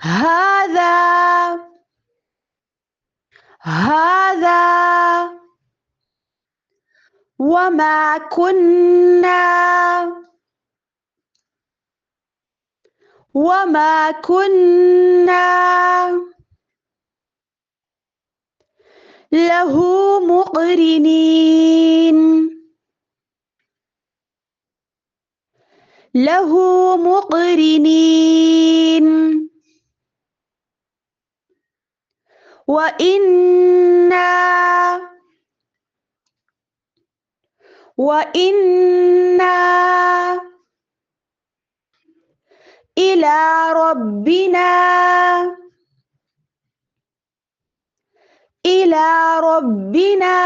هذا هذا وما كنا وما كنا له مقرنين له مقرنين وإنا إلى ربنا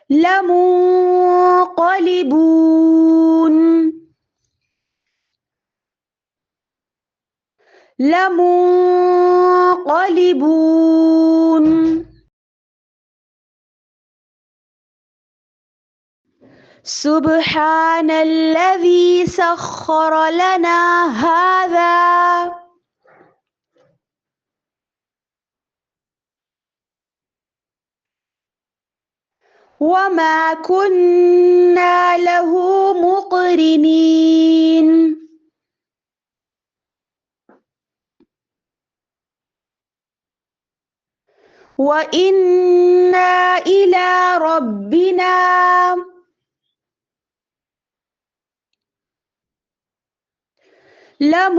لمنقلبون لمنقلبون سبحان الذي سخر لنا هذا وما كنا له مقرنين وإنا إلى ربنا لمنقلبون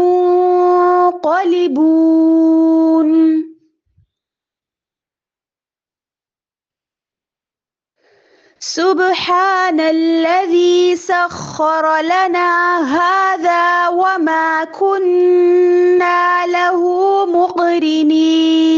سبحان الذي سخر لنا هذا وما كنا له مقرنين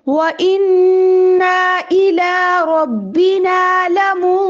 وإنا إلى ربنا لمنقلبون